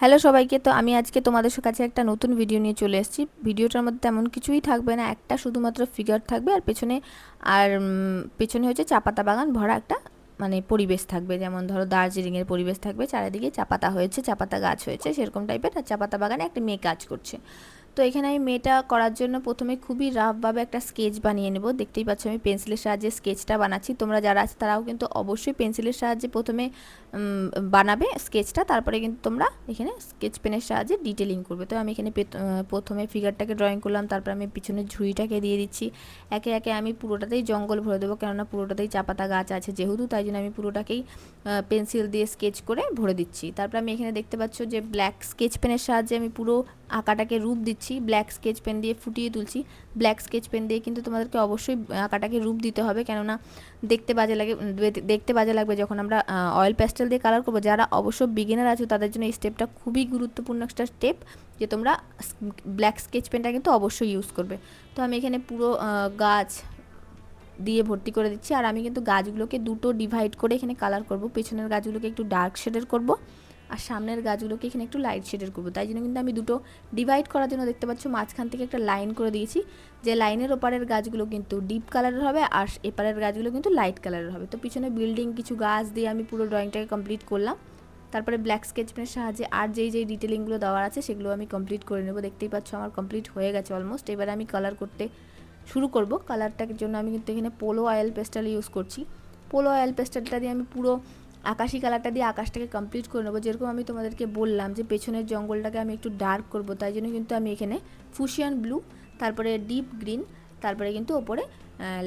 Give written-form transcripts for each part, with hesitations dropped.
Hello সবাইকে, তো আমি আজকে তোমাদের কাছে একটা নতুন ভিডিও নিয়ে চলে এসেছি। ভিডিওটার মধ্যে তেমন কিছুই থাকবে না, একটা শুধুমাত্র ফিগার থাকবে আর পেছনে হচ্ছে চাপাতা বাগান ভরা একটা মানে পরিবেশ থাকবে। যেমন ধরো দার্জিলিংয়ের পরিবেশ থাকবে, চারিদিকে চাপাতা হয়েছে, চাপাতা গাছ হয়েছে সেরকম টাইপের। আর চাপাতা বাগানে একটা মেয়ে কাজ করছে। তো এখানে আমি মেয়েটা করার জন্য প্রথমে খুবই রাফভাবে একটা স্কেচ বানিয়ে নেব। দেখতেই পাচ্ছ আমি পেন্সিলের সাহায্যে স্কেচটা বানাচ্ছি। তোমরা যারা আছে তারাও কিন্তু অবশ্যই পেন্সিলের সাহায্যে প্রথমে বানাবে স্কেচটা, তারপরে কিন্তু তোমরা এখানে স্কেচ পেনের সাহায্যে ডিটেলিং করবে। তো আমি এখানে প্রথমে ফিগারটাকে ড্রয়িং করলাম, তারপর আমি পিছনের ঝুড়িটাকে দিয়ে দিচ্ছি। একে একে আমি পুরোটাতেই জঙ্গল ভরে দেবো, কেননা পুরোটাতেই চাপাতা গাছ আছে যেহেতু, তাই জন্য আমি পুরোটাকেই পেন্সিল দিয়ে স্কেচ করে ভরে দিচ্ছি। তারপর আমি এখানে দেখতে পাচ্ছ যে ব্ল্যাক স্কেচ পেনের সাহায্যে আমি পুরো আঁকাটাকে রূপ দিচ্ছি। ব্ল্যাক স্কেচ পেন দিয়ে ফুটিয়ে তুলছি। ব্ল্যাক স্কেচ পেন দিয়ে কিন্তু তোমাদেরকে অবশ্যই আঁকাটাকে রূপ দিতে হবে, কেননা দেখতে বাজে লাগবে যখন আমরা অয়েল প্যাস্টেল দিয়ে কালার করবো। যারা অবশ্য বিগিনার আছো তাদের জন্য এই স্টেপটা খুবই গুরুত্বপূর্ণ একটা স্টেপ, যে তোমরা ব্ল্যাক স্কেচ পেনটা কিন্তু অবশ্যই ইউজ করবে। তো আমি এখানে পুরো গাছ দিয়ে ভর্তি করে দিচ্ছি। আর আমি কিন্তু গাছগুলোকে দুটো ডিভাইড করে এখানে কালার করব। পেছনের গাছগুলোকে একটু ডার্ক শেডের করব, আর সামনের গাছগুলোকে এখানে একটু লাইট শেডের করবো। তাই জন্য কিন্তু আমি দুটো ডিভাইড করার জন্য দেখতে পাচ্ছ মাঝখান থেকে একটা লাইন করে দিয়েছি, যে লাইনের ওপারের গাছগুলো কিন্তু ডিপ কালারের হবে আর এপারের গাছগুলো কিন্তু লাইট কালারের হবে। তো পিছনে বিল্ডিং কিছু গাছ দিয়ে আমি পুরো ড্রয়িংটাকে কমপ্লিট করলাম। তারপরে ব্ল্যাক স্কেচ পেনের সাহায্যে আর যেই ডিটেলিংগুলো দেওয়ার আছে সেগুলো আমি কমপ্লিট করে নেব। দেখতেই পাচ্ছ আমার কমপ্লিট হয়ে গেছে অলমোস্ট। এবার আমি কালার করতে শুরু করব। কালারটার জন্য আমি কিন্তু এখানে পোলো অয়েল পেস্টেল ইউজ করছি। পোলো অয়েল পেস্টেলটা দিয়ে আমি পুরো আকাশি কালারটা দিয়ে আকাশটাকে কমপ্লিট করে নেবো। যেরকম আমি তোমাদেরকে বললাম যে পেছনের জঙ্গলটাকে আমি একটু ডার্ক করব, তাই জন্য কিন্তু আমি এখানে ফুশিয়ান ব্লু, তারপরে ডিপ গ্রিন, তারপরে কিন্তু ওপরে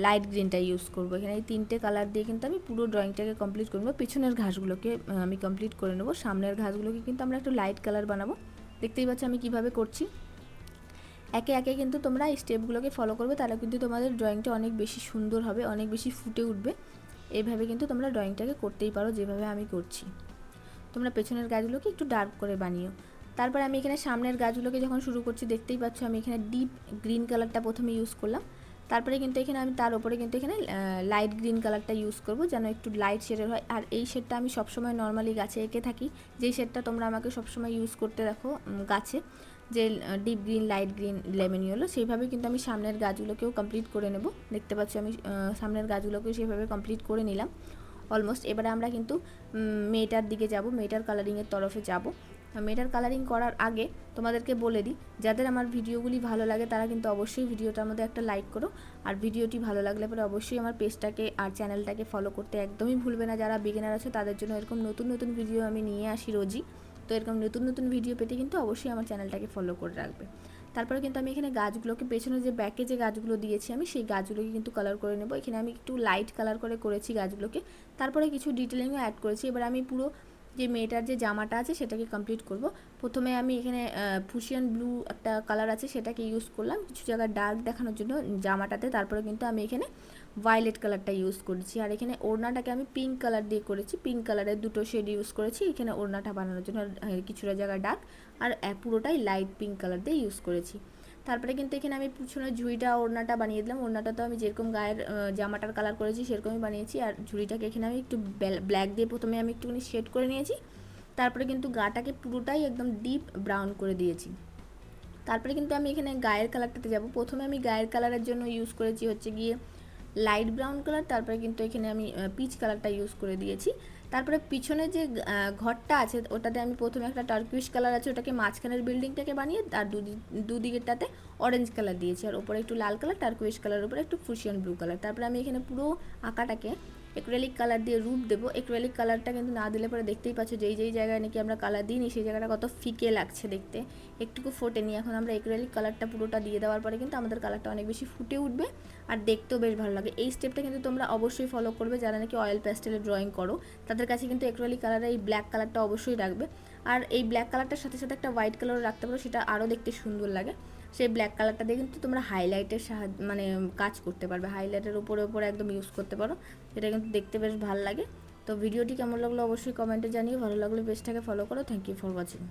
লাইট গ্রিনটা ইউজ করব। এখানে এই তিনটে কালার দিয়ে কিন্তু আমি পুরো ড্রয়িংটাকে কমপ্লিট করে নেবো। পেছনের ঘাসগুলোকে আমি কমপ্লিট করে নেবো, সামনের ঘাসগুলোকে কিন্তু আমরা একটু লাইট কালার বানাবো। দেখতেই পাচ্ছ আমি কিভাবে করছি। একে একে কিন্তু তোমরা এই স্টেপগুলোকে ফলো করবে, তাহলে কিন্তু তোমাদের ড্রয়িংটা অনেক বেশি সুন্দর হবে, অনেক বেশি ফুটে উঠবে। এইভাবে কিন্তু তোমরা ড্রয়িংটাকে করতেই পারো যেভাবে আমি করছি। তোমরা পেছনের গাছগুলোকে একটু ডার্ক করে বানিও। তারপর আমি এখানে সামনের গাছগুলোকে যখন শুরু করছি দেখতেই পাচ্ছ আমি এখানে ডিপ গ্রিন কালারটা প্রথমে ইউজ করলাম। তারপরে কিন্তু এখানে আমি তার উপরে কিন্তু এখানে লাইট গ্রিন কালারটা ইউজ করব, যেন একটু লাইট শেডের হয়। আর এই শেডটা আমি সবসময় নর্মালি গাছে এঁকে থাকি, যেই শেডটা তোমরা আমাকে সবসময় ইউজ করতে দেখো গাছে, যে deep green, light green, lemon yellow, সেইভাবে কিন্তু আমি সামনের গাছগুলোকেও কমপ্লিট করে নেব। দেখতে পাচ্ছ আমি সামনের গাছগুলোকেও সেইভাবে কমপ্লিট করে নিলাম অলমোস্ট। এবারে আমরা কিন্তু মেয়েটার দিকে যাব, মেয়েটার কালারিংয়ের তরফে যাব। মেয়েটার কালারিং করার আগে তোমাদেরকে বলে দিই, যাদের আমার ভিডিওগুলি ভালো লাগে তারা কিন্তু অবশ্যই ভিডিওটার মধ্যে একটা লাইক করো। আর ভিডিওটি ভালো লাগলে পরে অবশ্যই আমার পেজটাকে আর চ্যানেলটাকে ফলো করতে একদমই ভুলবে না। যারা বিগিনার আছে তাদের জন্য এরকম নতুন নতুন ভিডিও আমি নিয়ে আসি রোজই। তো এরকম নতুন নতুন ভিডিও পেতে কিন্তু অবশ্যই আমার চ্যানেলটাকে ফলো করে রাখবে। তারপরে কিন্তু আমি এখানে গাছগুলোকে পেছনে যে ব্যাকে যে গাছগুলো দিয়েছি আমি সেই গাছগুলোকে কিন্তু কালার করে নেব। এখানে আমি একটু লাইট কালার করে করেছি গাছগুলোকে, তারপরে কিছু ডিটেলিংও অ্যাড করেছি। এবার আমি পুরো যে মেয়েটার যে জামাটা আছে সেটাকে কমপ্লিট করব। প্রথমে আমি এখানে ফুশিয়ান ব্লু একটা কালার আছে সেটাকে ইউজ করলাম কিছু জায়গায় ডার্ক দেখানোর জন্য জামাটাতে। তারপরে কিন্তু আমি এখানে ভায়োলেট কালারটা ইউজ করেছি। আর এখানে ওড়নাটাকে আমি পিঙ্ক কালার দিয়ে করেছি, পিঙ্ক কালারের দুটো শেড ইউজ করেছি এখানে ওড়নাটা বানানোর জন্য। কিছুটা জায়গায় ডার্ক আর পুরোটাই লাইট পিঙ্ক কালার দিয়ে ইউজ করেছি। তারপরে কিন্তু এখানে আমি পিছনে ঝুড়িটা ওড়নাটা বানিয়ে দিলাম। ওড়নাটা তো আমি যেরকম গায়ের জামাটার কালার করেছি সেরকমই বানিয়েছি। আর ঝুড়িটাকে এখানে আমি একটু ব্ল্যাক দিয়ে প্রথমে আমি একটুখানি শেড করে নিয়েছি। তারপরে কিন্তু গাটাকে পুরোটাই একদম ডিপ ব্রাউন করে দিয়েছি। তারপরে কিন্তু আমি এখানে গায়ের কালারটাতে যাব। প্রথমে আমি গায়ের কালারের জন্য ইউজ করেছি হচ্ছে গিয়ে লাইট ব্রাউন কালার, তারপরে কিন্তু এখানে আমি পিচ কালারটা ইউজ করে দিয়েছি। তারপরে পিছনে যে ঘরটা আছে ওটাতে আমি প্রথমে একটা টার্কুইশ কালার আছে ওটাকে মাঝখানের বিল্ডিংটাকে বানিয়ে আর দুদিকেরটাতে অরেঞ্জ কালার দিয়েছি। আর ওপরে একটু লাল কালার, টার্কুইশ কালার, উপরে একটু ফুশিয়ান ব্লু কালার। তারপরে আমি এখানে পুরো আঁকাটাকে অ্যাক্রিলিক কালার দিয়ে রূপ দেবো। অ্যাক্রিলিক কালারটা কিন্তু না দিলে পরে দেখতেই পাচ্ছ যেই জায়গায় নাকি আমরা কালার দিইনি সেই জায়গাটা কত ফিকে লাগছে দেখতে, একটুকু ফোটেনি। এখন আমরা অ্যাক্রিলিক কালারটা পুরোটা দিয়ে দেওয়ার পরে কিন্তু আমাদের কালারটা অনেক বেশি ফুটে উঠবে আর দেখতেও বেশ ভালো লাগে। এই স্টেপটা কিন্তু তোমরা অবশ্যই ফলো করবে যারা নাকি অয়েল প্যাস্টেলে ড্রয়িং করো, তাদের কাছে কিন্তু অ্যাক্রিলিক কালারের এই ব্ল্যাক কালারটা অবশ্যই রাখবে। আর এই ব্ল্যাক কালারটার সাথে সাথে একটা হোয়াইট কালারও রাখতে পারো, সেটা আরও দেখতে সুন্দর লাগে। সেই ব্ল্যাক কালারটা দিয়ে কিন্তু তোমরা হাইলাইটের মানে কাজ করতে পারবে, হাইলাইটের উপরে একদম ইউজ করতে পারো, এটা কিন্তু দেখতে বেশ ভালো লাগে। তো ভিডিওটি কেমন লাগলো অবশ্যই কমেন্টে জানিয়ে, ভালো লাগলে পেজটাকে ফলো করো। Thank you for watching.